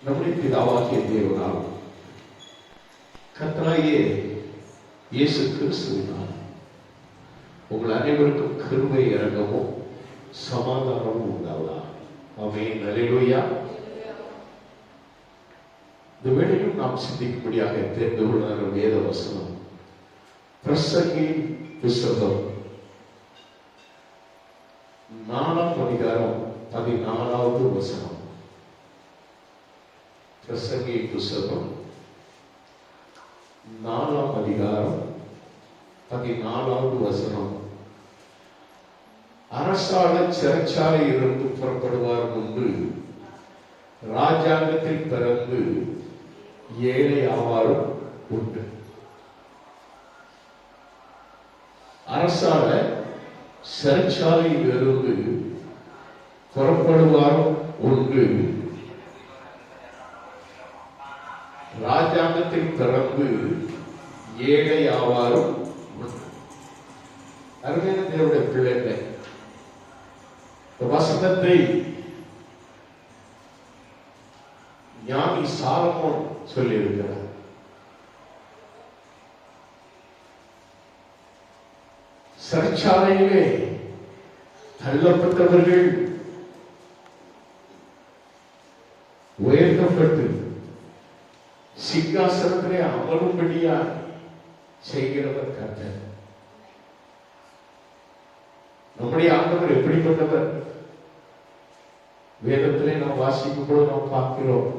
நம்முடைய பிதாவாகிய தேவனால் கர்த்தராகிய இயேசு கிறிஸ்துவினால் உங்கள் அனைவருக்கும் கிருபை இரக்கமும் சமாதானமும் உண்டாவதாக. ஆமென். அல்லேலூயா. இந்த வேளையிலும் நாம் சிந்திக்கும்படியாக தெரிந்து கொள்ள வேத வசனம் பிரசங்கி புத்தகம் 4ஆம் அதிகாரம் 14வது வசனம். பிரசங்கி புத்தகம் 4ஆம் அதிகாரம் 14வது வசனம். அரசாளர் சிறைச்சாலையிலிருந்து புறப்படுவார் முன்பு ராஜாங்கத்தில் பிறந்து ஏழை ஆவாரும் உண்டு. அரசாளர் சிறைச்சாலையில் இருந்து புறப்படுவாரும் உண்டு, ராஜாங்கத்தில் பிறந்து ஏழை ஆவாரும் உண்டு. அருமையான தேவனுடைய பிள்ளைகளை, வசனத்தை ஞானி சாலமோன் சொல்லி இருக்கிறார். சிறைச்சாலையிலே தள்ளப்பட்டவர்கள் உயர்த்தப்பட்டு சிங்காசனத்திலே அமரும்படியா செய்கிறவர் கர்த்தர். நம்முடைய ஆண்டவர் எப்படிப்பட்டவர்? வேதத்திலே நாம் வாசிக்கும் போது நாம் பார்க்கிறோம்.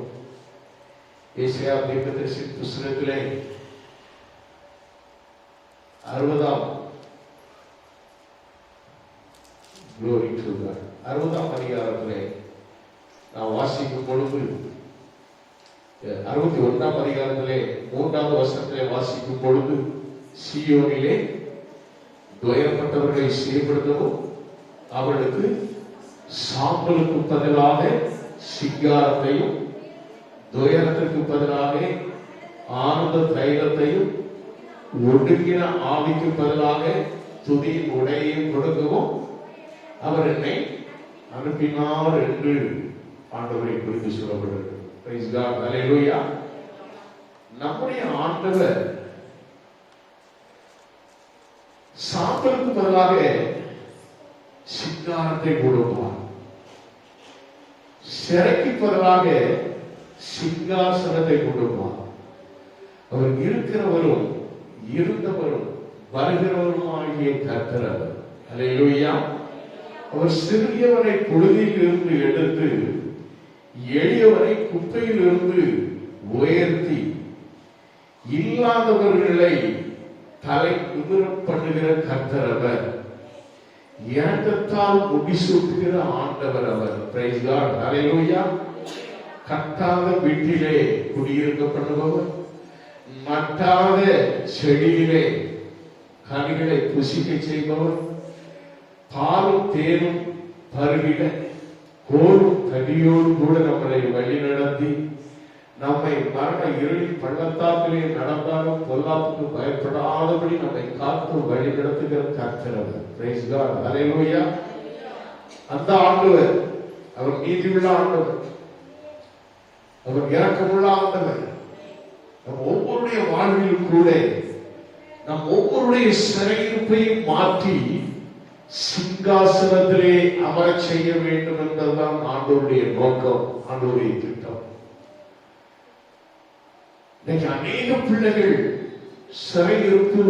ஏசாயா தீர்க்கதரிசி புத்தகத்திலே 60ஆம் அதிகாரத்திலே நாம் வாசிக்கும் பொழுது 61ஆம் அதிகாரத்திலே 3வது வசனத்திலே வாசிக்கும் பொழுது சீயோனிலே துயரப்பட்டவர்களை சீர்படுத்தவும் அவர்களுக்கு சாம்பலுக்கு பதிலாக சிங்காரத்தையும் துயரத்திற்கு பதிலாக ஆனந்த தைலத்தையும் ஒடுங்கின ஆவிக்கு பதிலாக துதியின் உடையையும் கொடுக்கவும் அவர் என்னை அனுப்பினார் என்று ஆண்டவரை குறித்து சொல்லப்படுகிறது. Praise God. அல்லேலூயா. நம்முடைய ஆண்டவர் சாம்பலுக்கு பதிலாக சிங்காரத்தை கொடுப்பார், சிறைக்கு பதிலாக சிங்காசனத்தை கொடுப்பார். அவர் இருக்கிறவரும் இருந்தவரும் வருகிறவரும் ஆகிய கர்த்தர் அவர். அல்லேலூயா. அவர் சிறியவனை புழுதியில் இருந்து எடுத்து எளியவனை குப்பையில் இருந்து உயர்த்தி இல்லாதவர்களை தலை குதிர பண்ணுகிற கர்த்தர் அவர். இரக்கத்தால் முடிசூட்டுகிற ஆண்டவர் அவர். Price God. அல்லேலூயா. கட்டாத வீட்டிலே குடியிருக்க பண்ணுபவர், மட்டாத செடியிலே கனிகளை புசிக்க செய்பவர், பாலும் தேனும் பருகிட கோரும் கடியோடு கூட நம்மளை வழி நடத்தி நம்மை மரண இருளின் பள்ளத்தாக்கிலே நடந்தாலும் பொல்லாப்புக்கு பயப்படாதபடி நம்மை காத்து வழி நடத்துகிற கர்த்தர் அவர். Price God. அல்லேலூயா. அந்த ஆண்டவர் அவர் நீதியுள்ள ஆண்டவர், அவர் இரக்கமுள்ள ஆண்டவர். நம் ஒவ்வொருடைய வாழ்விலும் கூட நம் ஒவ்வொருடைய சிறையிருப்பையும் மாற்றி சிங்காசனத்திலே அமர செய்ய வேண்டும் என்பதுதான் ஆண்டவருடைய நோக்கம், ஆண்டவருடைய திட்டம். இன்னைக்கு அநேக பிள்ளைகள் சிறையிருப்பு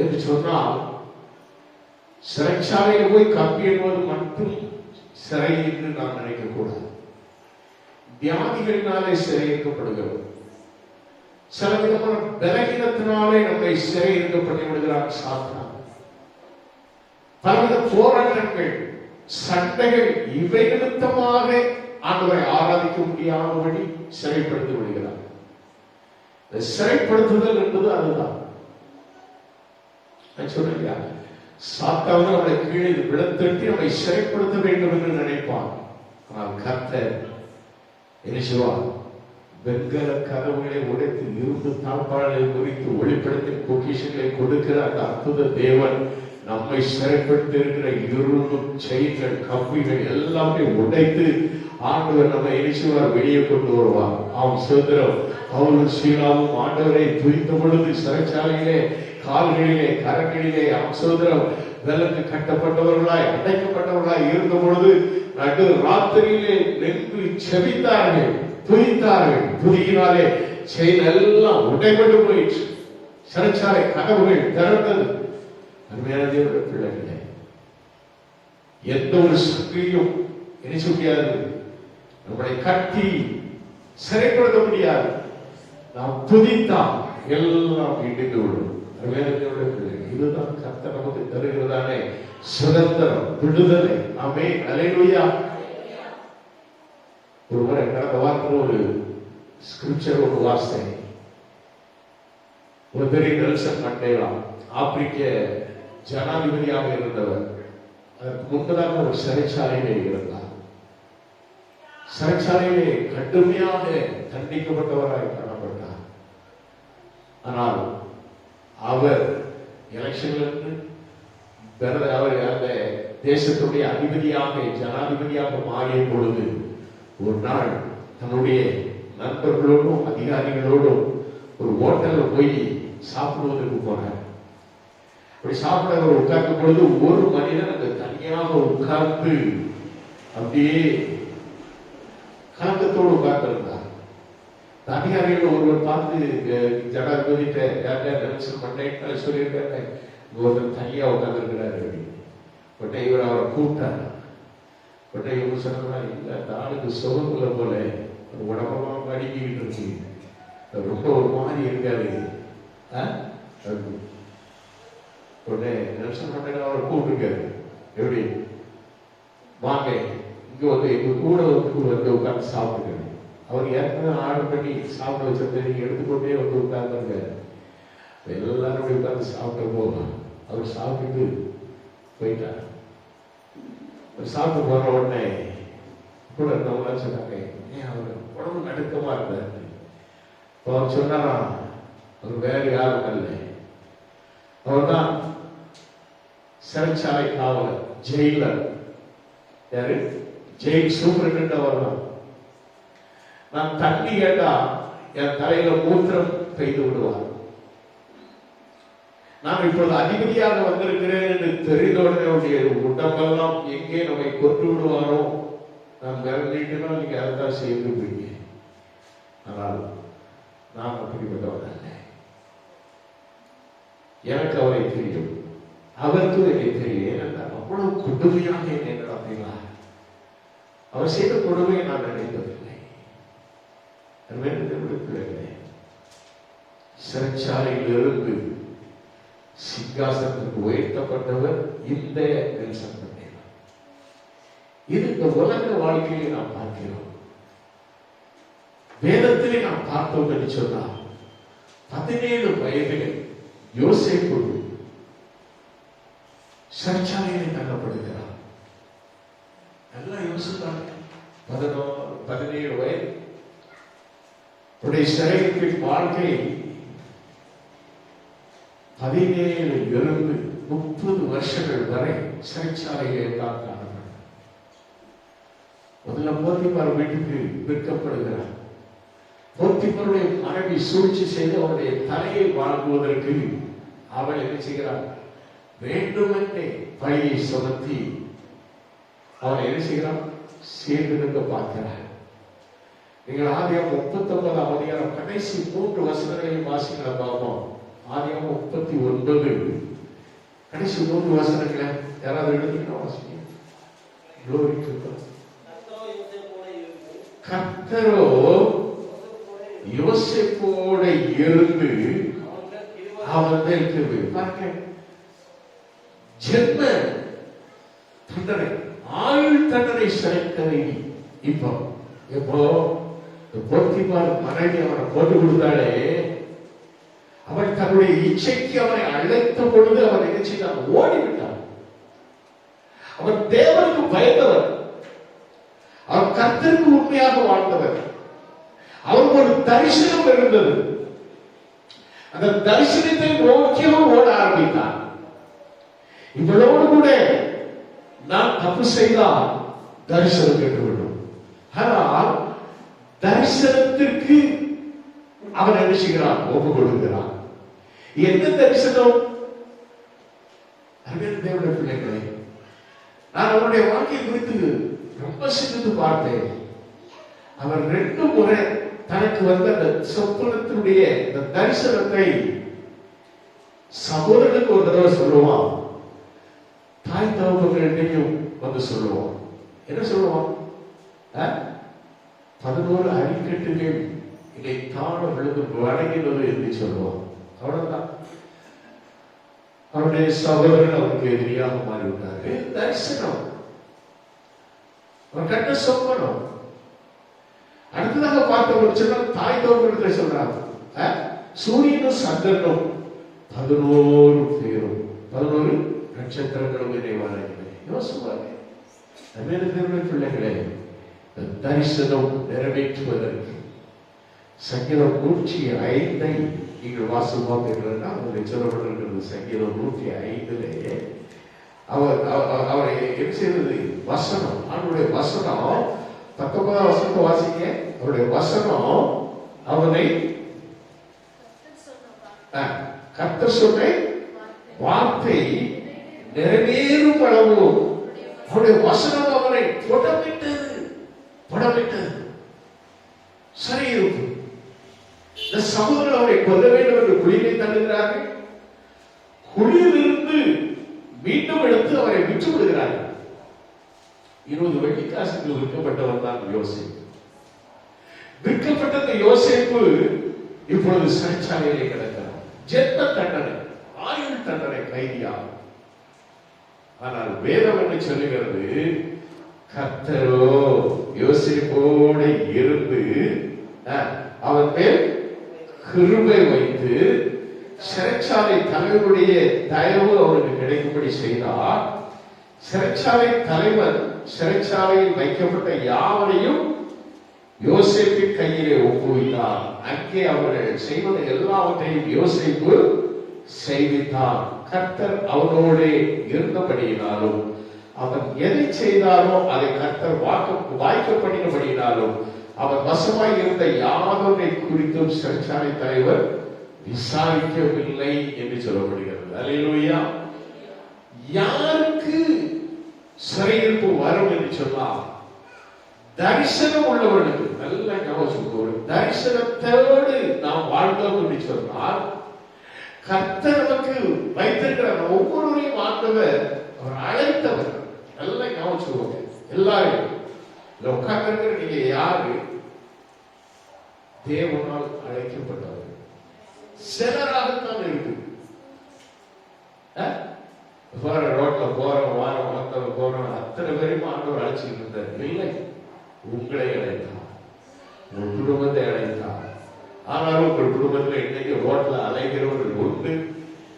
என்று சொன்னால் சிறைச்சாலையில் போய் கம்பி என்பது மட்டும் சிறை என்று நாம் நினைக்க கூடாது. வியாதிகளினாலே சிறையிருக்கப்படுகிறது, சில விதமான பலகீனத்தினாலே நம்மை சிறையிருக்க பண்ணி விடுகிறார் சாத்தான். பலவித போராட்டங்கள், சண்டைகள், இவை நிமித்தமாக ஆண்டவரை ஆராதிக்க முடியாதபடி சிறைப்படுத்தி விடுகிறார். சிறைப்படுத்துதல் என்பது அதுதான். சொல்லியா, சாத்தான் நம்மளை கீழே விழத்தட்டி நம்மை சிறைப்படுத்த வேண்டும் என்று நினைப்பான். ஆனால் கர்த்தர் என்ன செய்வார்? வெண்கல கதவுகளை உடைத்து இரும்பு தாழ்பாளர்களை குறித்து ஒளிப்படுத்தி பொக்கிஷங்களை கொடுக்கிற அந்த அற்புத தேவன் நம்மை சிறைப்படுத்தி இருக்கிற இரும்பு செயின்கள், கம்பிகள் எல்லாமே உடைத்து ஆண்டவர் நம்ம இயேசுவார் வெளியே கொண்டு வருவார். அவன் சுதந்திரம். பவுலும் சீலாவும் ஆண்டவரை துதித்த பொழுது சிறைச்சாலையிலே கால்களிலே கரங்களிலே அவன் சுதந்திரம் விலங்கு கட்டப்பட்டவர்களாய் அடைக்கப்பட்டவர்களாய் இருந்த பொழுது நடு ராத்திரியிலே நின்று செபித்தார்கள், துதித்தார்கள். துதியினாலே செயல் எல்லாம் உடைபட்டு போயிற்று. சிறைச்சாலை கதவுகள் திறந்தது. அருமையான தேவனுடைய பிள்ளைகளே, எந்த ஒரு சக்தியும் என்ன செய்ய முடியாது, நம்மளை கட்டி சிறைப்படுத்த முடியாது. நாம் துதித்தால் எல்லாம் இடிந்து விடும். அருமையான தேவனுடைய பிள்ளைகள், இதுதான் கர்த்தர் நமக்கு தருகிறதானே சுதந்திரம், விடுதலை. ஆமென், அல்லேலூயா. ஒரு முறை கடந்த வாரத்தில் ஒரு ஸ்கிரிப்சர் ஒரு வார்த்தை, ஒரு பெரிய நெல்சன் மண்டேலா ஆப்பிரிக்க ஜனாதிபதியாக இருந்தவர். அதற்கு முன்பதாக ஒரு சிறைச்சாலையிலே இருந்தார். சிறைச்சாலையிலே கடுமையாக தண்டிக்கப்பட்டவராய் காணப்பட்டார். ஆனால் அவர் எலெக்ஷன்லிருந்து அவர் அந்த தேசத்துடைய அதிபதியாக ஜனாதிபதியாக மாறிய பொழுது ஒரு நாள் தன்னுடைய நண்பர்களோடும் அதிகாரிகளோடும் ஒரு ஹோட்டல்ல போய் சாப்பிடுவதற்கு போனார். அப்படி சாப்பிட அவர் உட்கார்ந்த பொழுது ஒரு மனிதன் அங்க தனியாக உட்கார்ந்து அப்படியே கலக்கத்தோடு உட்கார்ந்து இருந்தார். அதிகாரிகள் ஒருவர் பார்த்து ஜனாதிபதி சொல்லியிருக்காரு, ஒருவர் தனியா உட்கார்ந்து இருக்கிறாரு அப்படின்னு. உடனே இவர் அவரை கூப்பிட்டார். உடனே இவர் சொன்னா, இல்ல அந்த ஆளுக்கு சுகமில்ல போல, உடம்பெல்லாம் படிக்கிட்டு இருக்கு, ரொம்ப ஒரு மாதிரி இருக்காரு. உடனே நெல்சன் மண்டேலா அவரை கூப்பிட்டுருக்காரு, எப்படி வாங்க இங்க வந்து எங்க கூட வந்து உட்கார்ந்து சாப்பிட்டுருக்காரு. அவர் ஏற்கனவே ஆர்டர் பண்ணி சாப்பிட வச்சிருந்த நீங்க எடுத்துக்கொண்டே வந்து உட்கார்ந்துருக்காரு. எல்லாரும் உட்கார்ந்து சாப்பிட்ட போதும் அவர் சாப்பிட்டு போயிட்டார். சாப்பிட்டு போற உடனே கூட இருந்தவங்களா சொன்னாங்க, ஏன் அவர் உடம்பு நடுக்கமா இருந்தார். அவர் சொன்னாரா, அவர் வேற யாரும் அல்ல, அவர் தான் சிறைச்சாலை காவலர், ஜெயிலர். யாரு? ஜெயில் சூப்பரிண்ட். அவர் தான். நான் தண்ணி கேட்டா என் தலையில மூத்திரம் பெய்து விடுவார். நான் இப்பொழுது அதிபதியாக வந்திருக்கிறேன் என்று தெரிந்தவுடனே உடம்பெல்லாம் எங்கே நம்மை கொண்டு விடுவாரோ நான் விரண்டிட்டுனா நீங்க அதைத்தான் செய்துருப்பீங்க. ஆனால் நான் அப்படிப்பட்டவர் அல்ல. எனக்கு அவரை தெரியும், அவருக்கும் என்னை தெரியும். ஏனென்றால் அவ்வளவு கொடுமையாக என்னை நடத்தினார். அவர் செய்த கொடுமையை நான் நினைப்பதில்லை. சிறைச்சாலையில் இருந்து சிங்காசனத்திற்கு உயர்த்தப்பட்டவர் இந்த நெல்சன் மண்டேலா. இது இந்த உலக வாழ்க்கையை நாம் பார்க்கிறோம். வேதத்திலே நாம் பார்த்தோம் என்று சொன்னால் 17 வயதில் யோசேப்பு சிறைச்சாலையில் தள்ளப்படுகிறார். நல்லா யோசித்தாங்க. 17 வயது சிறைப்பின் வாழ்க்கை 17 இருந்து 30 வருஷங்கள் வரை சிறைச்சாலையிலே தான் காணப்படும். முதல்ல போத்திபார் வீட்டுக்கு விற்கப்படுகிறார். போத்திபாருடைய மனைவி சூழ்ச்சி செய்து அவருடைய தலையை வாங்குவதற்கு அவள் என்ன செய்கிறார், வேண்டுமென்றே பழியை சுமத்தி அவனை என்ன செய்கிறான், சேர்ந்து பார்க்கிறார். நீங்கள் ஆதியாகமம் 39ஆம் அதிகாரம் கடைசி 3 வசனங்களையும் வாசிக்கிற பார்ப்போம். ஆதியாகமம் 39 கடைசி 3 வசனங்களை யாராவது எழுதினா வாசிங்க. கர்த்தரோ யோசேப்போட இருந்து அவர்களுக்கு ஜென்ம தண்டனை, ஆயுள் தண்டனை சிறைக்கதை. இப்போ எப்போ போத்திபார் மனைவி அவனை போட்டு கொடுத்தாலே, அவன் தன்னுடைய இச்சைக்கு அவனை அழைத்த பொழுது அவன் நினைச்சான், ஓடிவிட்டான். அவன் தேவனுக்கு பயந்தவர், அவன் கர்த்தருக்கு உண்மையாக வாழ்ந்தவர். அவனுக்கு ஒரு தரிசனம் இருந்தது. அந்த தரிசனத்தை நோக்கியவன் ஓட ஆரம்பித்தான். இவளோடு கூட நான் தப்பு செய்தால் தரிசனம் கேட்டுவிடும், ஆனால் தரிசனத்திற்கு அவன் என்ன செய்கிறான்? ஒப்பு கொடுக்கிறான். என்ன தரிசனம்? தேவனுடைய பிள்ளைகளே, நான் அவருடைய வாழ்க்கை குறித்து ரொம்ப சிந்தித்து பார்த்தேன். அவர் 2 முறை தனக்கு வந்த அந்த சொப்பனத்தினுடைய இந்த தரிசனத்தை சகோதரனுக்கு ஒரு தடவை சொல்லுவான், தாய் தகப்பன்கிட்டையும் வந்து சொல்லுவான். என்ன சொல்லுவான்? 11 அடிக்கட்டுகள் இதை தாழ விழுந்து வணங்கினது என்று சொல்லுவான். அவ்வளவுதான். அவருடைய சகோதரன் அவருக்கு எதிரியாக மாறிவிட்டாரு. தரிசனம், அவர் கட்ட சொப்பனம். அடுத்ததாக பார்த்த சொன்னால் தாய் தகப்பனிடத்தில் சொல்றாங்க, சூரியனும் சந்திரனும் 11 பேரும் 11 நட்சத்திரங்களும் இதை வணங்கினேன். யோசிப்பாங்க. தேவனுடைய பிள்ளைகளே, தரிசனம் நிறைவேற்றுவதற்கு சங்கீதம் 105 நீங்கள் வாசிப்பார்கள். அதில் சொல்லப்பட்டிருக்கிறது சங்கீதம் 105 அவரை என்ன செய்வது? வசனம், அவனுடைய வசனம் 19 வசனத்தை வாசிங்க. அவருடைய வசனம் அவனை கர்த்தர் சொன்ன வார்த்தை நிறைவேறும் அளவு அவருடைய வசனம் அவனை புடமிட்டது. சரி இருக்கும். இந்த சகோதரர் அவரை கொல்ல வேண்டும் என்று குழியை தள்ளுகிறார்கள். குழியிலிருந்து மீண்டும் எடுத்து அவரை விற்று விடுகிறார்கள். 20 வெள்ளிக்காசுக்கு விற்கப்பட்டவர் தான் யோசேப்பு. விற்கப்பட்ட யோசேப்பு இப்பொழுது சிறைச்சாலையிலே கிடக்கிறார். ஜென்ம தண்டனை, ஆயுள் தண்டனை கைதியாகும். ஆனால் வேதம் என்ன சொல்லுகிறது? கர்த்தரோ யோசேப்போடு இருந்து அவன் மேல் கிருபை வைத்து சிறைச்சாலை தலைவருடைய தயவு அவருக்கு கிடைக்கும்படி செய்தார். சிறைச்சாலை தலைவர் சிறைச்சாலையில் வைக்கப்பட்ட யாவரையும் யோசேப்பின் கையிலே ஒப்புவித்தார். அங்கே அவர்கள் செய்வதை எல்லாவற்றையும் யோசேப்பு செய்வித்தார். கர்த்தர் அவனோடு இருந்தபடியினாலும் அவன் எதை செய்தாரோ அதை கர்த்தர் வாய்க்கப்படினபடியினாலும் அவன் வசமாய் இருந்த யாவரை குறித்தும் சிறைச்சாலை தலைவர் விசாரிக்கவில்லை என்று சொல்லப்படுகிறது. அல்லேலூயா. யாருக்கு சிறையிருப்பு வரும் என்று சொன்னால் தரிசனம் உள்ளவர்களுக்கு. நல்ல ஞாபகம், தரிசனத்தோடு நாம் வாழ்ந்தோம் என்று சொன்னால் கர்த்தர் நமக்கு வைத்திருக்கிற ஒவ்வொருவரையும் ஆண்டவர் அவர் அழைத்தவர். நல்ல ஞாபகம், எல்லாரும் உட்கார்ந்து நீங்க யாரு? தேவனால் அழைக்கப்பட்டவர். சிலராகத்தான் இருக்கு. ரோட்ல போறோம், வாரம் மத்தவங்க போறோம், அத்தனை பேரும் ஆண்டவர் அழைச்சிட்டு இருந்தார். இல்லை, உங்களை அழைத்தார், உங்கள் குடும்பத்தை அழைத்தார். ஆனாலும் உங்கள் குடும்பத்தில் இன்னைக்கு ரோட்ல அலைகிறவர்கள் உண்டு,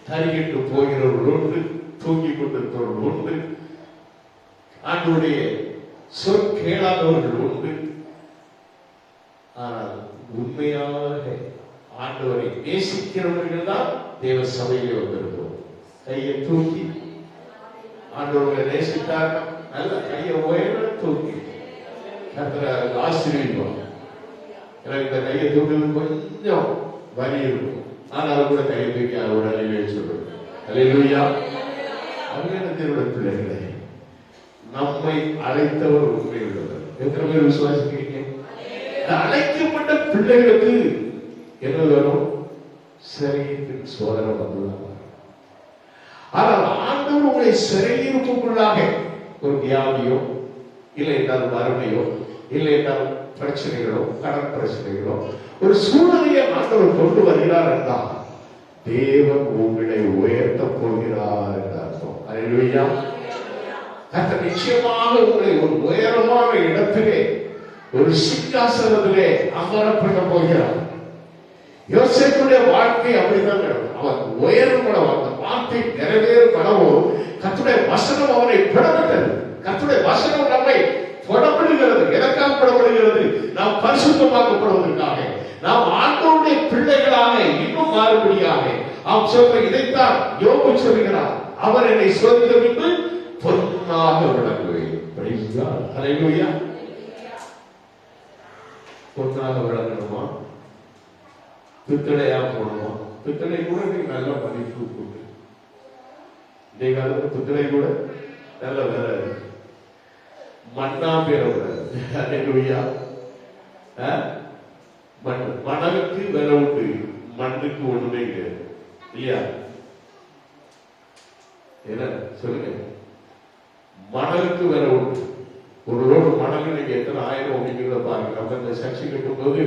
தறிகிட்டு போகிறவர்கள் உண்டு, தூங்கி கொண்டிருப்பவர்கள் உண்டு, ஆண்டவருடைய சொல் கேளாதவர்கள் உண்டு. ஆனால் உண்மையாக ஆண்டவரை நேசிக்கிறவர்கள் தான் தேவ சபையிலே வந்திருக்கிறோம். கையை தூக்கி ஆண்டவர்களை நேசித்தார். நல்ல கையை உயர தூக்கி ஆசீர்வதிப்பாங்க. எனக்கு இந்த கையை தூக்குறது கொஞ்சம் வலி இருக்கும், ஆனாலும் கூட கையை தூக்கி அவரோட அழிவே சொல்லுங்க. அல்லேலூயா. அருமையான பிள்ளைகளே, நம்மை அழைத்தவர் உண்மை உள்ளவர். எத்தனை பேர் விசுவாசிக்கிறீங்க? அழைக்கப்பட்ட பிள்ளைகளுக்கு என்ன வரும்? சரீரத்தின் சோதனை வந்துள்ளது. ஆனால் ஆண்டவர் உங்களை சிறையிருப்புக்குள்ளாக ஒரு வியாதியோ, இல்லை என்றால் வறுமையோ, இல்லை என்றால் பிரச்சனைகளோ, கடன் பிரச்சனைகளோ, ஒரு சூழ்நிலையை ஆண்டவர் கொண்டு வருகிறார் என்றால் தேவன் உங்களை உயர்த்த போகிறார் என்ற அர்த்தம். அல்லேலூயா. கர்த்தர் நிச்சயமாக உங்களை ஒரு உயரமான இடத்திலே, ஒரு சிங்காசனத்திலே அமரப்பட போகிறார். யோசேப்புடைய வாழ்க்கை அப்படித்தான் நடக்கும். அவன் உயரும் படம், அந்த வார்த்தை நிறைவேறும் படமும் கர்த்தருடைய வசனம் அவனை புடமிட்டது. கர்த்தருடைய வசனம் நம்மை புடமிடுகிறது. எதற்காக புடமிடுகிறது? நாம் பரிசுத்தமாக்கப்படுவதற்காக, நாம் ஆண்டவருடைய பிள்ளைகளாக இன்னும் மாறுபடியாக. அவன் சொல்ற இதைத்தான் யோபு சொல்கிறார், அவர் என்னை சோதித்து பொன்னாக விளங்குவேன். அல்லேலூயா. பொன்னால விளங்கணுமா, பித்தளையா போடணுமா? பித்தளை கூட நீங்க நல்ல மதிப்பு கொடுக்கு. இந்த காலத்துல பித்தளை கூட நல்ல வேலை இருக்கு. மண்ணா பேரவில்லையா? மணலுக்கு விலை உண்டு, மண்ணுக்கு ஒண்ணுமே கிடையாது இல்லையா? என்ன சொல்லுங்க? மணலுக்கு விலை உண்டு. ஒரு ரோடு மணல் நீங்க எத்தனை ஆயிரம் அப்படிங்கிறத பாருங்க. நம்ம இந்த சர்ச்சை கட்டும் போது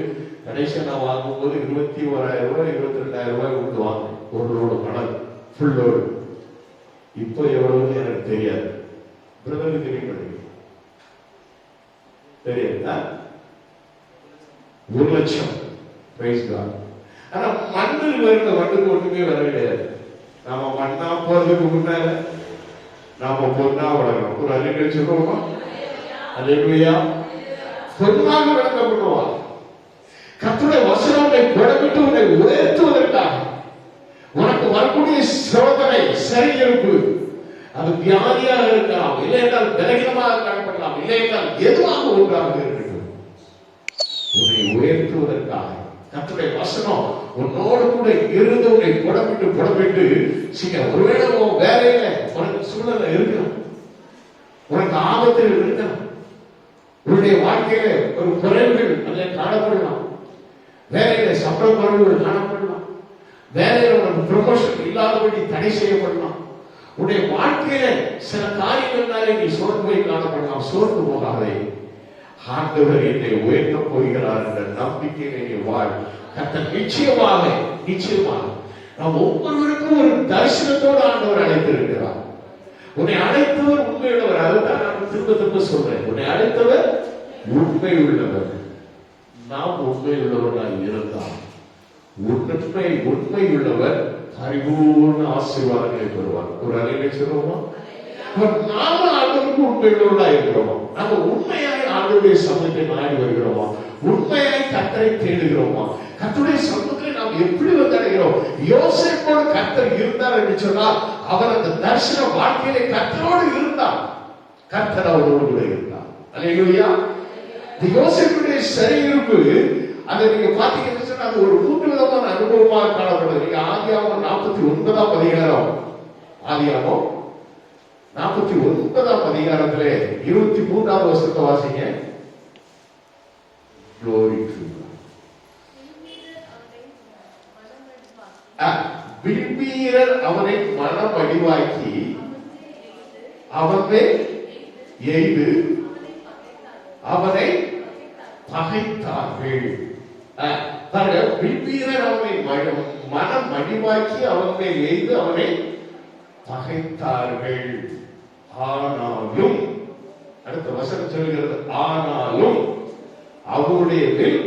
கடைசியா நான் வாங்கும் போது 21,000 ரூபாய் 22,000 ரூபாய் கொடுத்து வாங்கணும் ஒரு ரோடு மணல், ஃபுல் ரோடு. இப்போ எவ்வளவுன்னு எனக்கு தெரியாது. பிரதருக்கு தெரியும், தெரியாதா? 1 லட்சம். ஆனா மண்ணில் வருகிற மண்ணுக்கு ஒண்ணுமே வர கிடையாது. நாம மண்ணா போறதுக்கு முன்னால நாம பொண்ணா வளரணும். ஒரு அறிஞர் சொல்லுவோமா? அல்லேலூயா. பொன்னாக விளக்கப்படுவார். கர்த்தருடைய வசனத்தை குடமிட்டு உன்னை உயர்த்துவதற்காக உனக்கு வரக்கூடிய சோதனை சரியிருப்பு, அது வியாதியாக இருக்கலாம், இல்லை என்றால் பலகீனமாக காணப்படலாம், இல்லை என்றால் எதுவாக ஒன்றாக இருக்கட்டும், உன்னை உயர்த்துவதற்காக கர்த்தருடைய வசனம் உன்னோடு கூட இருந்து உன்னை புடமிட்டு ஒருவேளை உன் வேலையில உனக்கு சூழ்நிலை இருக்கணும், உனக்கு ஆபத்தில் இருக்கணும், உன்னுடைய வாழ்க்கையில ஒரு குறைவுகள் அதில் காணப்படலாம், வேலையில சம்பள குறைவுகள் காணப்படலாம், வேலையில உனக்கு ப்ரமோஷன் இல்லாதபடி தடை செய்யப்படலாம், உன்னுடைய வாழ்க்கையில சில காரியங்கள்னாலே நீ சோர்ந்து போய் காணப்படலாம். சோர்ந்து போகாதே. ஆண்டவர் என்னை உயர்த்த போகிறார் என்ற நம்பிக்கையை நீ வாழ். கர்த்தர் நிச்சயமாக நாம் ஒவ்வொருவருக்கும் ஒரு தரிசனத்தோடு ஆண்டவர் அழைத்திருக்கிறார். உன்னை அழைத்தவர் உண்மையுள்ளவர். அதுதான் நான் திரும்ப சொல்றேன். உன்னை அழைத்தவர் உண்மை உள்ளவர். நாம் உண்மை உள்ளவர்களாக இருந்தால் உண்மை உள்ளவர் பரிபூர்ண ஆசீர்வாதங்களை பெறுவார். ஒரு அலையை சொல்லுவோமா? நாம ஆண்டவருக்கு உண்மை உள்ளவர்களாக இருக்கிறோமா? நம்ம உண்மையாய் ஆண்டவருடைய சமூகத்தை நாடி வருகிறோமா? உண்மையாய் கர்த்தரை தேடுகிறோமா? கர்த்தருடைய சமூகத்தில் நாம் எப்படி வந்தடைகிறோம்? யோசேப்போடு கர்த்தர் இருந்தார் என்று சொன்னால் அவர் அந்த தரிசன வாழ்க்கையிலே கர்த்தரோடு இருந்தார். கர்த்தர் அவரோடு கூட இருந்தார். அல்லேலூயா. இந்த யோசேப்புடைய சரியிருப்பு அதை நீங்க பாத்தீங்கன்னு சொன்னா அது ஒரு 3 விதமான அனுபவமாக காணப்படுது. நீங்க ஆதியாகமம் 49ஆம் அதிகாரம், ஆதியாகமம் 49ஆம் அதிகாரத்திலே 23ஆவது வசனத்தை வாசிங்க. Glory to God. வில்வீரர் அவனை மனமடிவாக்கி அவனை எய்து அவனை பகைத்தார்கள். வில்வீரர் அவனை மனமடிவாக்கி அவனை எய்து அவனை பகைத்தார்கள். ஆனாலும், அடுத்த வசனம் சொல்கிறது, ஆனாலும் அவருடைய வில்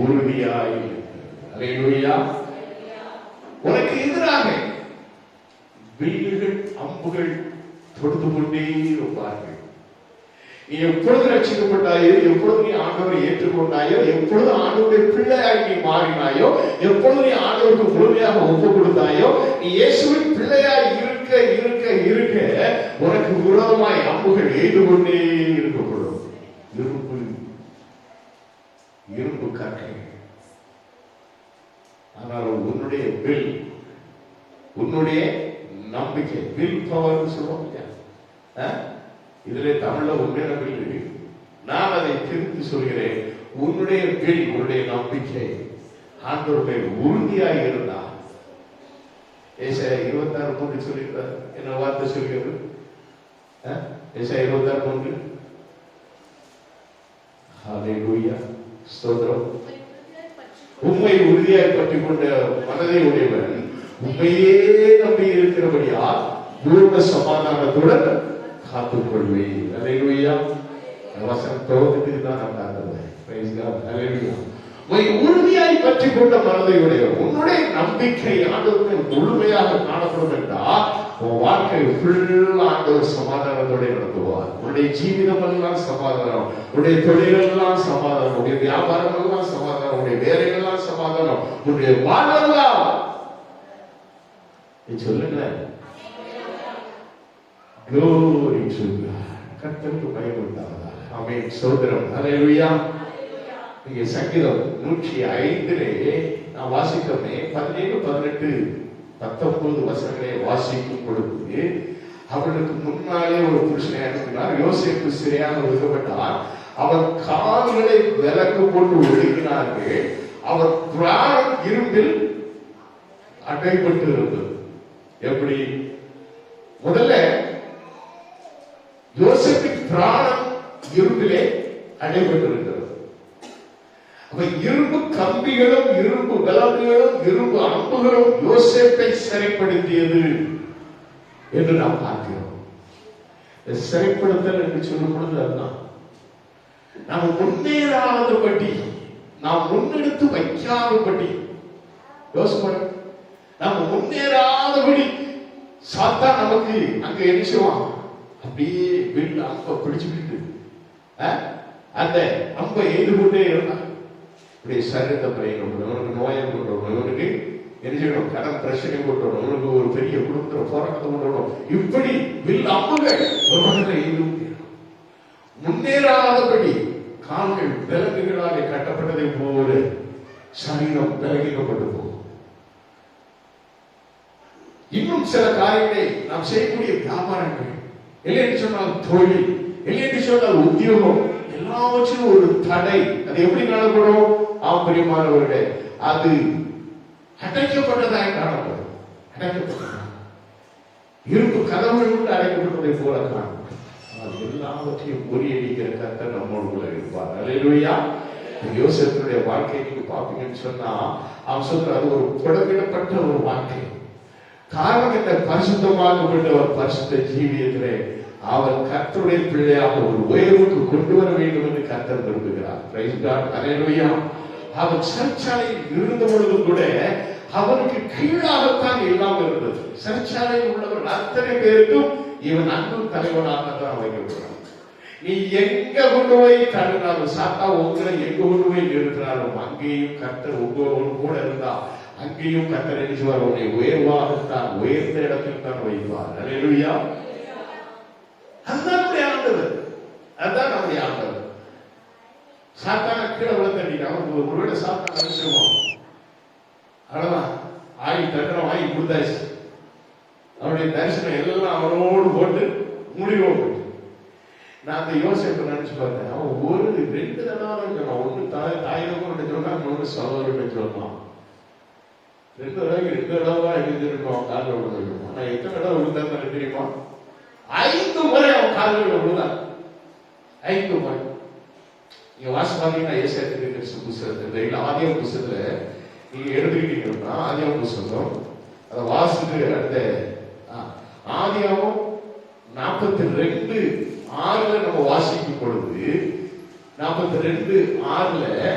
உறுதியாயிருக்கிறது. அல்லேலூயா. உனக்கு எதிராக வில்லுகள் அம்புகள் தொடுத்து கொண்டே இருப்பார்கள். நீ எப்பொழுது ரட்சிக்கப்பட்டாயோ, எப்பொழுது நீ ஆண்டவரை ஏற்றுக்கொண்டாயோ, எப்பொழுது ஆண்டவருடைய பிள்ளையாய் நீ மாறினாயோ, எப்பொழுது நீ ஆண்டவருக்கு முழுமையாக ஒப்பு கொடுத்தாயோ, நீ இயேசுவின் பிள்ளையாய் இருக்க இருக்க இருக்க உனக்கு விரோதமாய் அம்புகள் எய்து கொண்டே இருக்கப்படும். இரும்பு கற்றை. ஆனால் உன்னுடைய வில், உன்னுடைய நம்பிக்கை, வில் பவர் சொல்லுவோம். இதுல தமிழ்ல உண்மையான வில் இருக்கு. நான் அதை திருத்தி சொல்கிறேன். உன்னுடைய வில், உன்னுடைய நம்பிக்கை ஆண்டவருடைய உறுதியாக இருந்தா. ஏசாயா 26:3 சொல்லியிருக்கார். என்ன வார்த்தை சொல்கிறது? ஏசாயா 26:3. ஹல்லேலூயா, ஸ்தோத்திரம். உண்மை உறுதியாய் பற்றி கொண்ட மனதை உடையவன் உண்மையே நம்பி இருக்கிறபடியா பூர்ண சமாதானத்துடன் காத்துக்கொள்வேன். அல்லேலூயா. வசனத்தோடு தான் நான் காத்துவேன். Price God. அல்லேலூயா. உறுதியாய் பற்றி கொண்ட மனதை உடையவன், உன்னுடைய நம்பிக்கை ஆண்டவருக்கு முழுமையாக காணப்படும் என்றால் உன் வாழ்க்கை ஃபுல் ஆண்டவர் சமாதானத்தோடு நடத்துவார். உன்னுடைய ஜீவிதம் எல்லாம் சமாதானம், உன்னுடைய தொழிலெல்லாம் சமாதானம், உன்னுடைய வியாபாரம் எல்லாம் சமாதானம், உன்னுடைய வேலைகள்லாம் சமாதானம், உன்னுடைய வாழ்வெல்லாம். சொல்லுங்க. Glory to God. கர்த்தருக்கு பயமுண்டாவதாக. ஆமென். சோதரம். அல்லேலூயா. இங்கே சங்கீதம் 105 நான் வாசித்தோமே 17, 18, 19 வசனங்களை வாசிக்கும் பொழுது அவர்களுக்கு முன்னாலே ஒரு புருஷனை அனுப்பினார். யோசேப்பு சிறையாக ஒதுக்கப்பட்டார். அவர் கால்களை விலக்கு போட்டு ஒடுக்கினார்கள். அவர் பிராணம் இரும்பில் அடைப்பட்டு இருந்தது. எப்படி? முதல்ல யோசேப்பின் பிராணம் இரும்பிலே அடைப்பட்டு இருக்கிறது. அப்ப இரும்பு கம்பிகளும் இரும்பு விலங்குகளும் இரும்பு அம்புகளும் யோசேப்பை சிறைப்படுத்தியது என்று நாம் பார்க்கிறோம். சிறைப்படுத்தல் என்று சொல்லும் பொழுது அதுதான் நாம் முன்னேறாதபடி, நாம் முன்னெடுத்து வைக்காதபடி, யோசிப்போம், நாம் முன்னேறாதபடி சாத்தான் நமக்கு அங்க என்ன செய்வான்? அப்படியே வீட்டு அம்ப பிடிச்சுக்கிட்டு அந்த அம்பை எய்து கொண்டே இருந்தான். இப்படி சரீரத்தை பயன்படுத்தணும், இவனுக்கு நோயை கொண்டு இவனுக்கு என்ன செய்யணும்? கடன் பிரச்சனை கொண்டு இவனுக்கு ஒரு பெரிய குடும்பத்தில் போராட்டத்தை கொண்டு இப்படி வில் அம்புகள் ஒரு மனிதனை எய்து முன்னேறாதபடி கால்கள் விலங்குகளாலே கட்டப்பட்டதை போல சரீரம் விலகிக்கப்பட்டு போகும். இன்னும் சில காரியங்களை நாம் செய்யக்கூடிய வியாபாரங்கள், இல்லை என்று சொன்னால் தொழில், இல்லை என்று சொன்னால் உத்தியோகம், எல்லாவற்றிலும் ஒரு தடை. அது எப்படி காணப்படும்? பிரியமானவர்களே, அது அடைக்கப்பட்டதாக காணப்படும். அடைக்கப்பட்டது இருப்பு கதவுகள் கொண்டு அடைக்கப்பட்டதை போல காணப்படும். எல்லாவற்றையும் முறியடிக்கிற கர்த்தர் நம்மோடு கூட இருப்பார். அல்லேலூயா. யோசேப்புடைய வாழ்க்கையை நீங்க பாப்பீங்கன்னு சொன்னா அவன் சொல்ற அது ஒரு புடமிடப்பட்ட ஒரு வாழ்க்கை. காரணம் என்ன? பரிசுத்தமாக்கப்பட்ட ஒரு பரிசுத்த ஜீவியத்திலே அவர் கர்த்தருடைய பிள்ளையாக ஒரு உயர்வுக்கு கொண்டு வர வேண்டும் என்று கர்த்தர் விரும்புகிறார். Praise God. அல்லேலூயா. அவன் சிறைச்சாலையில் இருந்த பொழுது கூட அவனுக்கு கீழாகத்தான் எல்லாம் இருந்தது. சிறைச்சாலையில் உள்ளவர்கள் அத்தனை பேருக்கும் இவன் அன்பு தலைவனாகத்தான் வைக்கப்படுறான். நீ எங்க கொண்டு போய் தள்ளினாலும், சாத்தா உங்களை எங்க கொண்டு போய் நிறுத்தினாலும், அங்கேயும் கர்த்தர் உங்களோடு கூட இருந்தா அங்கேயும் கர்த்தர் நினைச்சுவார். உன்னை உயர்வாகத்தான், உயர்ந்த இடத்தில் தான் வைப்பார். அல்லேலூயா. அதுதான் நம்முடைய ஆண்டவர். அதுதான் நம்முடைய ஆண்டவர். சாத்தான கீழே விழுந்தடிக்க அவனுக்கு ஒருவேளை சாத்தான் நினைச்சிருவோம். அவ்வளவுதான், ஆய் தண்டனம் ஆகி கொடுத்தாச்சு. அவனுடைய தரிசனம் எல்லாம் அவனோடு போட்டு முடிவோம். நான் அந்த யோசேப்பை நினைச்சு பார்த்தேன். அவன் ஒரு 2 தடவை சொன்னான். ஒண்ணு தாயிரம் சொன்னான், இன்னொன்று சகோதரன் சொன்னான். 2 தடவை எழுதிருக்கோம். காலில் விழுந்திருக்கோம். ஆனா எத்தனை தடவை விழுந்தாங்க தெரியுமா? 5 முறை அவன் காலில் விழுந்தான். 5 முறை. நீங்க வாசி பாத்தீங்கன்னா ஏசாயா புஸ்தகத்துல, ஆதியாகம புஸ்தகத்துல நீங்க எடுத்துக்கிட்டீங்கன்னா, ஆதியாகம புஸ்தகம் அதை வாசித்து அடுத்த ஆதியாகமம் 42:6 நம்ம வாசிக்கும் பொழுது 42:6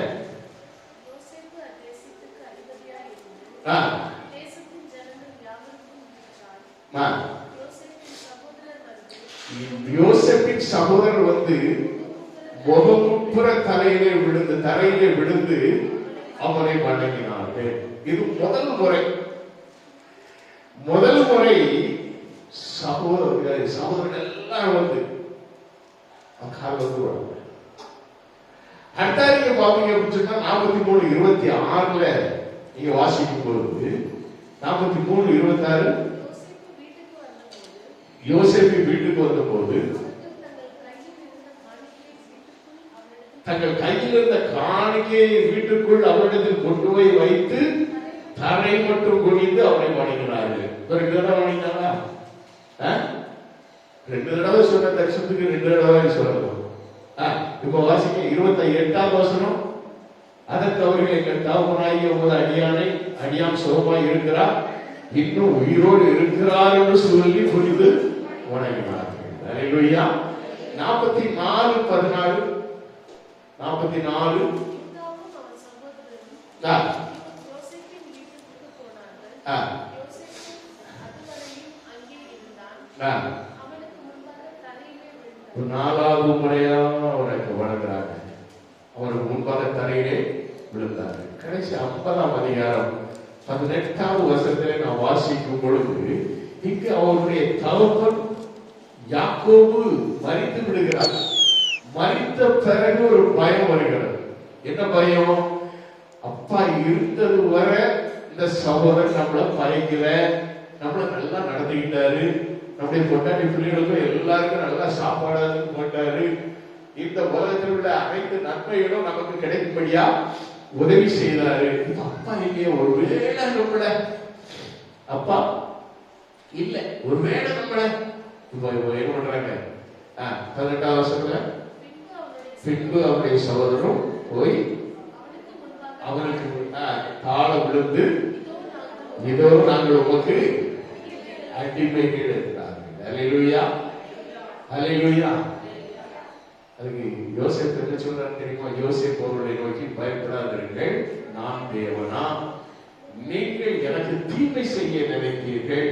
யோசேப்பின் சகோதரர் வந்து முகமுப்புற தரையிலே விழுந்து அவரை வணங்கினார்கள். இது முதல் முறை சகோதரர்கள் எல்லாம் வந்து கால் வந்து அடுத்தாரிங்க பாப்பீங்க அப்படின்னு சொன்னா 43:26 நீங்க வாசிக்கும் பொழுது 43:26 யோசேப்பு வீட்டுக்கு வந்த போது தங்கள் கையில் இருந்த காணிக்கையை வீட்டுக்குள் அவரிடத்தில் கொண்டு போய் வைத்து தரை மட்டும் குனிந்து அவரை வணங்கினார்கள். 2 தடவை வணங்கினாங்களா? 2 தடவை சொன்ன தரிசனத்துக்கு 2 தடவை சொல்லணும். இப்ப வாசிக்க 28வது வசனம். அதற்கு அவர்கள் எங்கள் தகப்பனாகிய உமது அடியான் சுகமாய் இருக்கிறார், இன்னும் உயிரோடு இருக்கிறார் என்று சொல்லி புரிந்து வணங்கினார்கள். அல்லேலூயா. 44:14 4வது முறையா அவனுக்கு வணங்குறாங்க. அவனுக்கு முன்பாக தரையிலே விழுந்தார்கள். கடைசி 50ஆம் அதிகாரம் 18வது வசனத்திலே நான் வாசிக்கும் பொழுது இங்கு அவருடைய தகப்பன் யாக்கோபு மரித்து விடுகிறார். மரித்த பிறகு ஒரு பயம் வருகிறது. என்ன பயம்? அப்பா இருந்தது வர இந்த சகோதரன் நம்மள பகைக்கல, நம்மள நல்லா நடந்துக்கிட்டாரு, நம்முடைய பொண்டாட்டி பிள்ளைகளுக்கும் எல்லாருக்கும் நல்லா சாப்பாடு போட்டாரு, இந்த உலகத்தில் உள்ள அனைத்து நன்மைகளும் நமக்கு கிடைக்கும்படியா உதவி செய்தாரு. அப்பா இல்லையே, ஒருவேளை நம்மள அப்பா இல்ல, ஒருவேளை நம்மள என்ன பண்றாங்க? 18வது வருஷத்துல பின்பு அவருடைய சகோதரரும் போய் அவனுக்கு தாழ விழுந்து, இதோ நாங்கள் உமக்கு அடிமைகள் இருக்கிறார்கள். அல்லேலூயா, அல்லேலூயா. அதுக்கு யோசேப்பு என்ன சொல்றாரு தெரியுமா? யோசேப்பு அவர்களை நோக்கி, பயப்படாதீர்கள், நான் தேவனா, நீங்கள் எனக்கு தீமை செய்ய நினைத்தீர்கள்,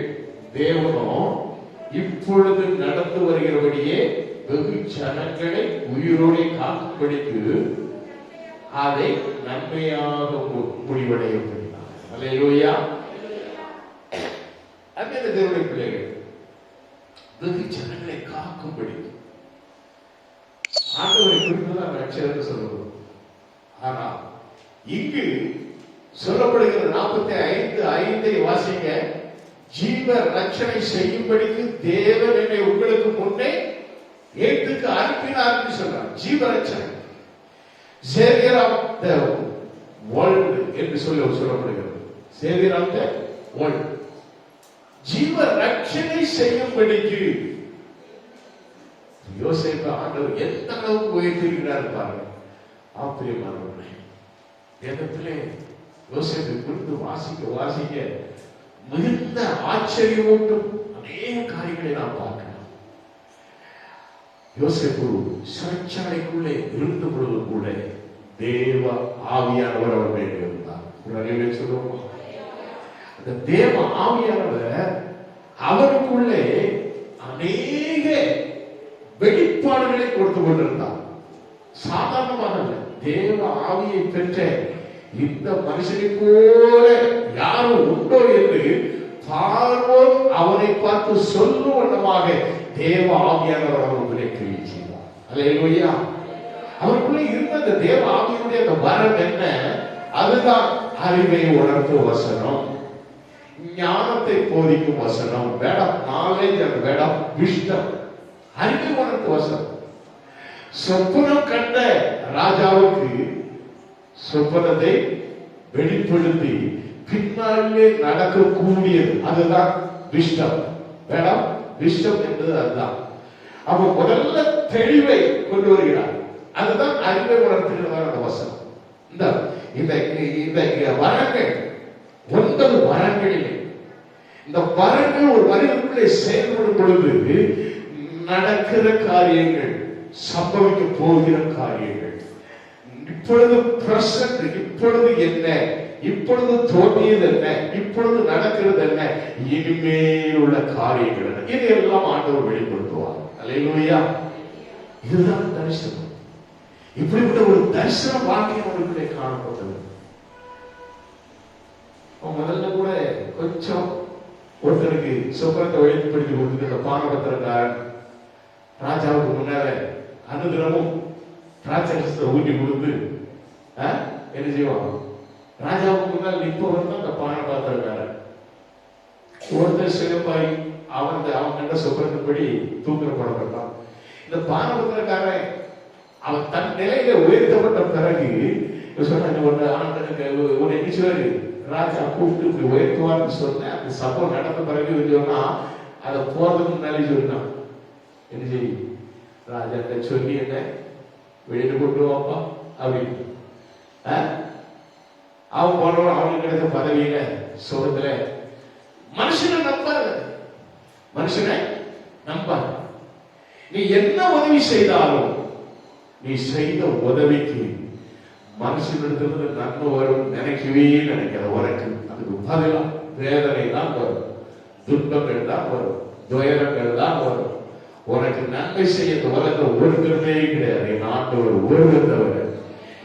தேவனோ இப்பொழுது நடந்து வருகிறபடியே வெகு ஜனங்களை உயிரோடு காக்கும்படிக்கு அதை நன்மையாக முடிவடைய பண்ணினார். அல்லேலூயா. அந்த தேவனுடைய பிள்ளைகள் வெகு ஜனங்களை காக்கும்படி ஆண்டவரை குறித்துதான் ரட்சகர் சொல்லுவோம். ஆனா இங்கு சொல்லப்படுகிற 45:5 வாசிங்க. ஜீவ ரட்சணை செய்யும்படிக்கு தேவன் என்னை உங்களுக்கு முன்னே ஏற்றுக்கு அனுப்பினார் சொல்றார். ஜீவ ரட்சணை, சேவியர் ஆஃப் த வேர்ல்ட் என்று சொல்லப்படுகிறது. சேவியர் ஆஃப் த வேர்ல்ட், ஜீவ ரட்சணை செய்யும்படிக்கு யோசேப்பு ஆண்டவர் எந்த அளவுக்கு உயர்த்திருக்கிறார் பாருங்க. ஆச்சரியமானவர்களே, வேதத்திலே யோசேப்பை குறித்து வாசிக்க மிகுந்த ஆச்சரியமூட்டும் அநேக காரியங்களை நாம் பார்க்கலாம். யோசேப்பு சிறைச்சாலைக்குள்ளே இருந்த பொழுது கூட தேவ ஆவியானவர் அவர் மேல் இருந்தார். சொல்லுவோம், அந்த தேவ ஆவியானவர் அவருக்குள்ளே அநேக வெளிப்பாடுகளை கொடுத்து கொண்டிருந்தார். சாதாரணமாக தேவ ஆவியை பெற்ற இந்த மனுஷனை போல யாரும் உண்டோ என்று பார்வோன் அவரை பார்த்து சொல்லும் வண்ணமாக தேவ ஆவியானவர் அவர்களுக்குள்ளே கிரியை செய்தார். அல்லேலூயா. அவருக்குள்ளே இருந்த அந்த தேவ ஆவியினுடைய அந்த வரம் என்ன? அதுதான் அறிவை உணர்த்தும் வசனம், ஞானத்தை போதிக்கும் வசனம், word of knowledge and word of wisdom. அறிவை உணர்த்தும் வசனம். சொப்பனம் கண்ட ராஜாவுக்கு சொப்பனத்தை வெளிப்படுத்தி பின்னாலே நடக்கக்கூடியது, அதுதான் விஸ்டம். வேடம் விஸ்டம் என்பது அதுதான். அப்ப முதல்ல தெளிவை கொண்டு வருகிறார், அதுதான் அறிவை உணர்த்துகிறதான வசனம். இந்த வரங்கள் 9 வரங்களிலே இந்த வரங்கள் ஒரு மனிதனுக்குள்ளே செயல்படும் பொழுது நடக்கிற காரியங்கள், சம்பவிக்க போகிற காரியங்கள், இப்பொழுது பிரசன்ட், இப்பொழுது என்ன, இப்பொழுது தோன்றியது என்ன, இப்பொழுது நடக்கிறது என்ன, இனிமேல் உள்ள காரியங்கள் என்ன, இதையெல்லாம் ஆண்டவர் வெளிப்படுத்துவார். அல்லேலூயா. இதுதான் தரிசனம். இப்படிப்பட்ட ஒரு தரிசன வாக்கியம் அவர்களுடைய காணப்பட்டது. முதல்ல கூட கொஞ்சம் ஒருத்தருக்கு சொப்பனத்தை வெளிப்படுத்தி கொடுத்து பானபத்திரக்காரன் ராஜாவுக்கு முன்னால அனுதினமும் திராட்சரசத்தை ஊட்டி கொடுத்து என்ன செய்வான்? ராஜாவுக்கு முன்னால் நிற்பவன் தான் அந்த பானபாத்திரக்காரன். ஒருத்தர் சிறப்பாய் அவன் கண்ட சொப்பனத்தின்படி தூக்கிடப்படப்பட்டான். இந்த பானபத்திரக்காரன் அவன் தன் நிலையில உயர்த்தப்பட்ட பிறகு ஒரு நினைச்சுவாரு, ராஜா கூப்பிட்டு இப்படி உயர்த்துவான்னு சொன்ன அந்த சம்பவம் நடந்த பிறகு சொன்னா அதை போறதுக்கு முன்னாலே சொன்னான், என்ன செய்ய ராஜா சொல்லி என்ன வெளியில கொண்டு வாப்பா அப்படின்னு. அவன் போனவன் அவனுக்கு கிடைத்த பதவியில சுகத்துல மனுஷனை நம்பாரு, மனுஷனை நம்பாரு. நீ என்ன உதவி செய்தாலும் நீ செய்த உதவிக்கு மனுஷனிடத்திலிருந்து நன்மை வரும் நினைக்கவே நினைக்கிற உனக்கு அதுக்கு பதிலா வேதனை தான் வரும், துன்பங்கள் தான் வரும், துயரங்கள் தான் வரும். உனக்கு நன்மை செய்ய உலகத்தில் ஒருத்தருமே கிடையாது. என் ஆண்டவர் ஒருவர் தவிர.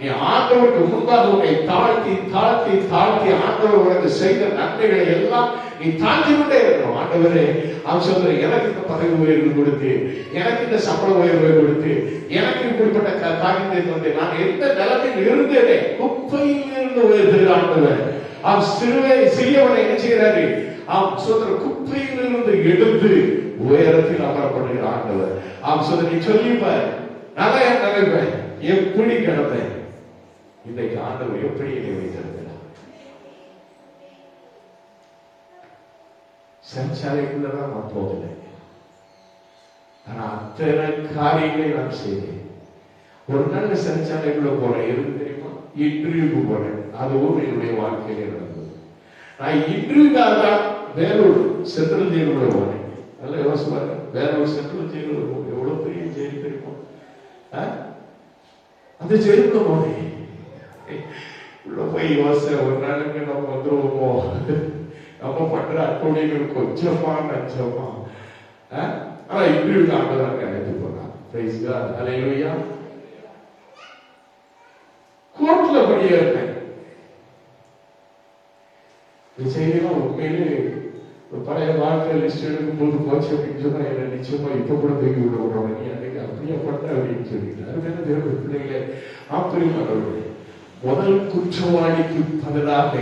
நீ ஆண்டவருக்கு முன்பாக உன்னை தாழ்த்தி தாழ்த்தி தாழ்த்தி ஆண்டவர் உனக்கு செய்த நன்மைகளை எல்லாம் நீ தாழ்த்தி கொண்டே இருக்கணும். ஆண்டவரே, அவன் சொல்ற, எனக்கு இந்த பதவி உயர்வு கொடுத்து, எனக்கு இந்த சம்பள உயர்வை கொடுத்து, எனக்கு இப்படிப்பட்ட காரியத்தை வந்து நான் எந்த நிலைமையில் இருந்தேனே, குப்பையில் இருந்து உயர்த்துகிற ஆண்டவர். அவன் சிறியவனை என்ன செய்கிறாரு? அவன் சொல்ற, குப்பையில் இருந்து எடுத்து உயரத்தில் அமரப்படுகிற ஆண்டவர். அவன் சொல்ற, நீ சொல்லிப்பார், நான் என் நினைப்பேன் எப்படி கிடப்பேன். இன்றைக்கு ஆண்டவர் எப்படி வைத்திருக்கிறார்? சிறைச்சாலைக்குள்ளதான் நான் போகலை, ஆனா அத்தனை காரியங்களை நான் செய்தேன். ஒரு நாள் சிறைச்சாலைக்குள்ள போறேன், எதுக்கு தெரியுமா? இன்டர்வியூக்கு போறேன். அதுவும் என்னுடைய வாழ்க்கையில நடந்தது. நான் இன்டர்வியூக்காக தான் வேலூர் சென்ட்ரல் ஜெயிலுக்குள்ள போனேன். நல்லா யோசிப்பாங்க, வேலூர் சென்ட்ரல் ஜெயிலுக்குள்ள போனேன். எவ்வளவு பெரிய ஜெயில் தெரியுமா? அந்த ஜெயிலுக்குள்ள போனேன். உள்ள போய் யோசனை, ஒரு நாளுக்கு நம்ம வந்துருவோமோ, நம்ம பண்ற அக்கௌண்டிகள் கொஞ்சமா நஞ்சமா. ஆனா இன்டர்வியூ ஆண்டவராக அழைத்து போனான். பிரைஸ் காட், ஹல்லேலூயா. கோர்ட்ல படியேறினேன். இந்த செய்தியெல்லாம் உண்மையிலே பழைய வாழ்க்கை லிஸ்ட் எடுக்கும் போது போச்சு அப்படின்னு சொன்னா என்ன நிச்சயமா இப்ப கூட தூக்கி விட விடுறோம். நீ அன்னைக்கு அப்படியே பண்ண அப்படின்னு சொல்லிட்டு அதுக்கான திரும்ப பிள்ளைகளே, ஆப்பிரிமானவர்களே, முதல் குற்றவாளிக்கு பதிலாக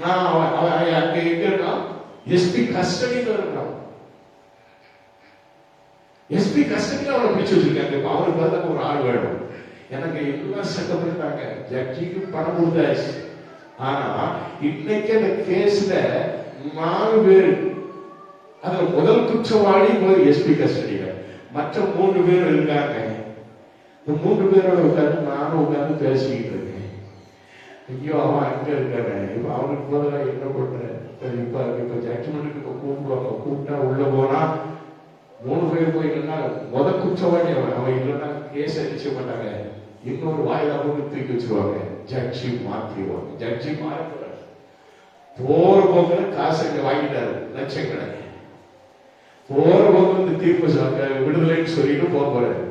நான் அங்க எங்க இருக்கான்? எஸ்பி கஸ்டடியில் இருக்கான். எஸ்பி கஸ்டடியில் அவனை பிடிச்சு வச்சிருக்காங்க. அவனுக்கு பதிலாக ஒரு ஆள் வேணும். எனக்கு எல்லாம் செட்டப் பண்ணிட்டாங்க, ஜட்ஜிக்கு பணம் கொடுத்தாச்சு. ஆனா இன்னைக்கு அந்த கேஸ்ல 4 பேர், அதுல முதல் குற்றவாளி எஸ்பி கஸ்டடியில, மற்ற 3 பேர் இருக்காங்க. 3 பேரோட உட்கார்ந்து நானும் உட்கார்ந்து பேசிக்கிட்டு இருக்கேன். ஐயோ, அவன் அங்க இருக்காரு, இப்ப அவனுக்கு பதிலாக என்ன பண்றேன்? இப்ப ஜட்ஜ்மெண்ட்டுக்கு இப்ப கூப்பிடுவாங்க. கூப்பிட்டா உள்ள போனா 3 பேர் போய் இல்லைன்னா முதல் குற்றவாளி அவன் இல்லைன்னா கேஸ் அடிச்ச மாட்டாங்க. இன்னொரு வாயிலாக தூக்கி வச்சிருவாங்க. ஜட்ஜி மாற்றிடுவாங்க. ஜட்ஜி மாறக்கூடாது. போற போக்குல காசு அங்க வாங்கிட்டாரு, லட்சக்கணக்கு. போற போக்கு தீர்ப்பு விடுதலைன்னு சொல்லிட்டு போறாரு.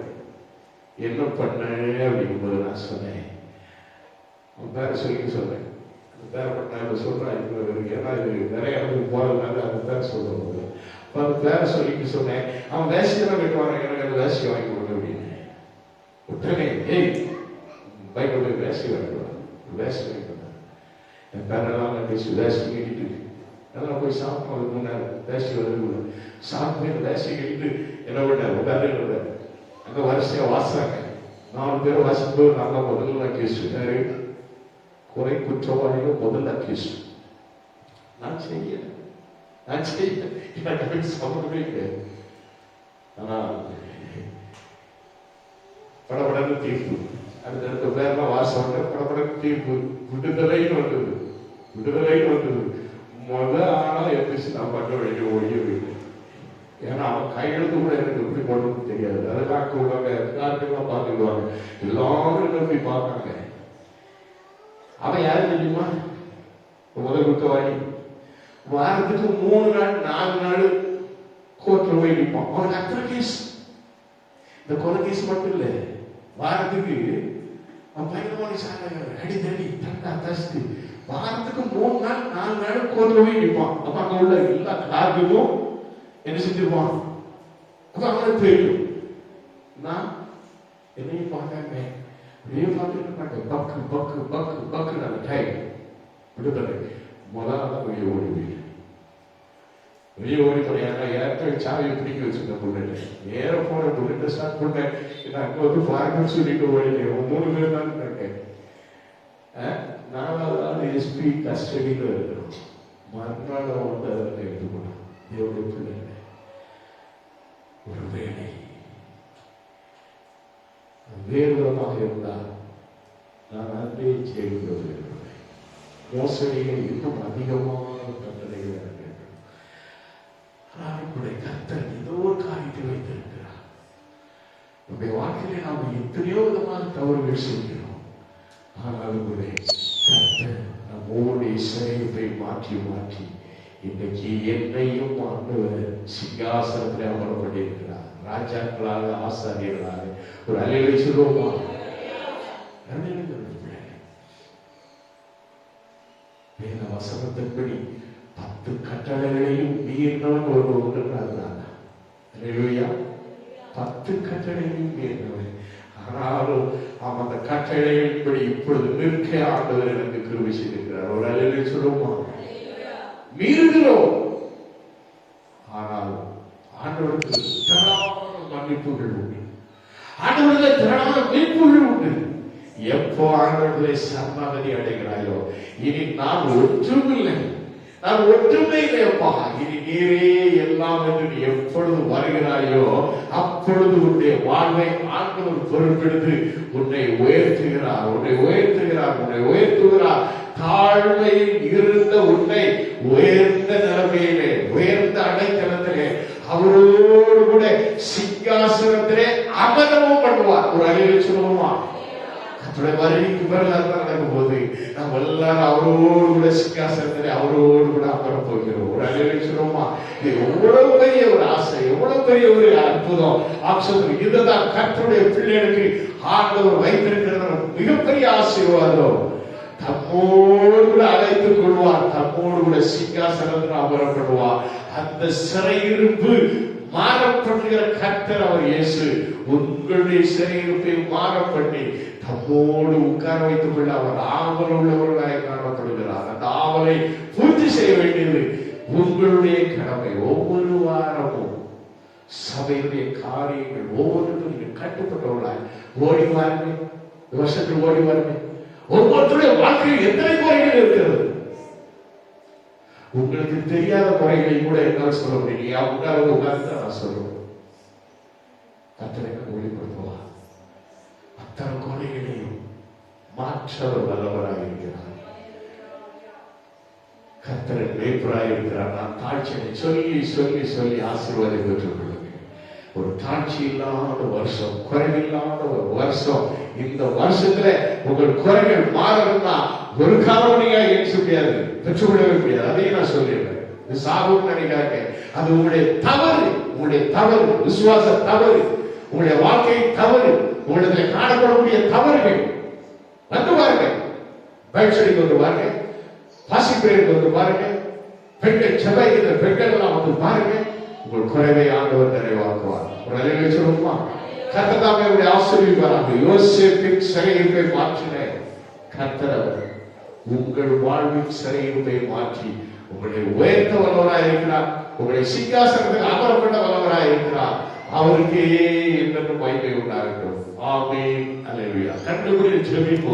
என்ன பண்ண அப்படிங்கும்போது நான் சொன்னேன், அவன் பேரை சொல்லி சொல்றேன். அந்த பேரை பண்ண சொல்றேன். ஏன்னா இது நிறைய இடத்துக்கு போறதுனால அந்த பேரை சொல்லும்போது அந்த பேரை சொல்லிட்டு சொன்னேன். அவன் வேசியெல்லாம் வெட்டுவாங்க, எனக்கு அந்த வேசியை வாங்கி கொடுங்க அப்படின்னு. உடனே, ஏய், பைக்கில் போய் வேசி வாங்கிடுவான், வேசி வாங்கிடுவான். என் பேரெல்லாம் பேசி வேசி கட்டிட்டு அதெல்லாம் போய் சாப்பிட்டோம். அதுக்கு முன்னாடி வேசி வந்து சாப்பிட்டு வேசி கட்டிட்டு என்ன பண்ண உட்காந்து அங்க வரிசையா வாசாங்க. 4 பேர் வாசிக்கும்போது நல்லா முதல்ல கேஸ் குறை குற்றவாளிகள் முதல்ல கேஸ். நான் செய்ய சமூகமே கிடையாது. ஆனா படப்படன்னு தீர்ப்பு, அடுத்த பேர்லாம் வாசம் படப்படன்னு தீர்ப்பு, விடுதலைன்னு வந்தது. விடுதலைன்னு வந்தது. ஆனா எப்பிச்சு நான் பண்ண வேண்டிய ஒழிய வேண்டும். ஏன்னா அவன் கையெழுத்து கூட எனக்கு எப்படி போடுறதுன்னு தெரியாது. அதெல்லாம் கூடாங்க, எல்லாருக்கெல்லாம் பார்த்துக்குவாங்க. எல்லாரும் நம்பி பார்த்தாங்க. அவன் யாரு தெரியுமா? முதல் குற்றவாளி. வாரத்துக்கு 3 நாள் 4 நாள் கோர்ட்ல போய் நிற்பான். அவனுக்கு அத்தனை கேஸ். இந்த கொலை கேஸ் மட்டும் இல்ல, வாரத்துக்கு அவன் பயங்கரமான சாங்க அடிதடி தண்டா தஸ்தி. வாரத்துக்கு 3 நாள் 4 நாள் கோர்ட்ல போய் நிற்பான். அப்ப அங்க உள்ள எல்லா கார்டுக்கும் என்ன செஞ்சிருவான்? அப்ப அவனுக்கு தெரியும். நான் என்னையும் பார்க்காங்க, அப்படியே பார்த்துட்டு இருப்பாங்க. பக்கு பக்கு பக்கு பக்கு நான் டைம் விடுதலை. முதல்ல வெளியே ஓடி வெளியே ஓடி போறியாங்க. ஏற்கனவே சாவியை பிடிக்க வச்சிருந்தேன் புல்லட். நேர போன புல்லட்டை ஸ்டார்ட் பண்ணேன். அங்க வந்து பார்க்கணும்னு சொல்லிட்டு ஓடிட்டேன். 3 பேர் தான் இருக்கேன். 4வது நாள் எஸ்பி கஸ்டடியில் இருக்கிறோம். மறுநாள் வந்து அதில் எடுத்துக்கணும். தேவடைய பிள்ளைங்க, ஒரு வேலை வேறுவிதமாக இருந்தால் நான் அன்றே செய்கிறது. மோசடிகள் இன்னும் அதிகமான தண்டனைகள் இருக்கிறது. ஆனால் கர்த்தர் ஏதோ ஒரு காரியத்தை வைத்திருக்கிறார். நம்முடைய வாழ்க்கையிலே நாம் எத்தனையோ விதமான தவறுகள் செய்கிறோம். ஆனால் கர்த்தர் நம்மோடைய சிறையை மாற்றி மாற்றி இன்னைக்கு என்னையும் ஆண்டவர் சிங்காசனத்தில் அமரப்பட்டிருக்கிறார். ராஜாக்களாக, ஆசாரியர்களாக. ஒரு அல்லேலூயா சொல்லுவோமா? வேத வசனத்தின்படி 10 கட்டளைகளையும் மீறினவன் ஒருவன் இருக்கிறான். 10 கட்டளைகளையும் மீறினவன். ஆனாலும் அவன் அந்த கட்டளைகளின்படி இப்பொழுது நிற்க ஆண்டவர் எனக்கு கிருபை செய்திருக்கிறார். ஒரு அல்லேலூயா சொல்லுமா? மீறுகிறோம், ஆனால் ஆண்டவருக்கு திரளான மன்னிப்புகள் உண்டு, ஆண்டவருக்கு திரளான மீட்புகள் உண்டு. எப்போ ஆண்டவர்களை சரணாகதி அடைகிறாயோ, இனி நான் ஒன்றுமில்லை, நான் ஒன்றுமே இல்லையப்பா, இனி நீரே எல்லாம் என்று நீ எப்பொழுது வருகிறாயோ அப்பொழுது உன்னுடைய வாழ்வை ஆண்டவர் பொறுப்பெடுத்து உன்னை உயர்த்துகிறார், உன்னை உயர்த்துகிறார், உன்னை உயர்த்துகிறார். தாழ்மையில் இருந்த உன்னை உயர்ந்த நிலைமையிலே, உயர்ந்த அடைக்கலத்திலே அவரோடு கூட சிங்காசனத்திலே அமரவும் பண்ணுவார். ஒரு அல்லேலூயா சொல்லுவோமா? வருகைக்கு பிறகு நடக்கும் போது நாம் எல்லாரும் அவரோடு கூட சிங்காசனத்திலே அவரோடு கூட அமர போகிறோம். ஒரு அல்லேலூயா சொல்லுவோமா? இது எவ்வளவு பெரிய ஒரு ஆசை, எவ்வளவு பெரிய ஒரு அற்புதம். இதுதான் கர்த்தருடைய பிள்ளைகளுக்கு ஆண்டவர் வைத்திருக்கிற மிகப்பெரிய ஆசீர்வாதம். தம்மோடு கூட அழைத்துக் கொள்வார், தம்மோடு கூட சிங்காசனத்தில் அமரப்படுவார். அந்த சிறையிருப்பு மாறப்படுகிற கர்த்தர் அவர் இயேசு. உங்களுடைய சிறையிருப்பை மாறப்பண்ணி தம்மோடு உட்கார வைத்துக் கொள்ள அவர் ஆவல் உள்ளவர்களாக காணப்படுகிறார். அந்த ஆவலை பூர்த்தி செய்ய வேண்டியது உங்களுடைய கடமை. ஒவ்வொரு வாரமும் சபையுடைய காரியங்கள் ஒவ்வொன்றுக்கும் நீங்கள் கட்டுப்பட்டவர்களாக ஓடி வாருங்க. வருஷத்தில் ஓடி வாருங்க. ஒவ்வொருத்தருடைய வாழ்க்கையில் எத்தனை குறைகள் இருக்கிறது. உங்களுக்கு தெரியாத குறைகளை கூட என்னால் சொல்ல முடியும். உட்கார்ந்து நான் சொல்லுவேன். கர்த்தரை வெளிப்படுத்துவா அத்தனை குறைகளையும் மாற்றவர் வல்லவராக இருக்கிறார். கர்த்தரை மேய்ப்பராக இருக்கிறார். நான் தாழ்ச்சியை சொல்லி சொல்லி சொல்லி ஆசீர்வாதம் பெற்றுக் கொள்ளுங்க. ஒரு தாழ்ச்சி இல்லாத வருஷம், குறைவில்லாத ஒரு வருஷம். இந்த வருஷத்துல உங்கள் குறைகள் மாறணும்னா ஒரு காலம் நீங்க ஏற்க முடியாது, பெற்றுக்கொள்ளவே முடியாது. அதையும் நான் சொல்லிடுறேன். இது சாகும் நினைக்காங்க. அது உங்களுடைய தவறு, உங்களுடைய தவறு, விசுவாச தவறு, உங்களுடைய வாழ்க்கை தவறு, உங்களுடைய காணப்படக்கூடிய தவறுகள். வந்து பாருங்க, பைபிள் ஸ்டடிக்கு வந்து பாருங்க, வாசிப்பிற்கு வந்து பாருங்க, பெண்கள் செவ்வாய்க்கிற பெண்கள் எல்லாம் வந்து பாருங்க. உங்கள் குறைவை ஆண்டவர் நிறைவாக்குவார். ஒரு அல்லேலூயா சொல்லுமா? கர்த்தர் தாமே உங்களை ஆசீர்வதிப்பாராக. யோசேப்பின் சிறையிருப்பை மாற்றின கர்த்தர் உங்கள் வாழ்வின் சிறையிருப்பை மாற்றி உங்களை உயர்த்த வல்லவராக இருக்கிறார். உங்களை சிங்காசனத்தில் அமரப்பட்ட வல்லவராக இருக்கிறார். அவருக்கே என்றும் மகிமை உண்டாகட்டும். ஆமென். அல்லேலூயா. கண்டுபிடி ஜெபிப்போம்.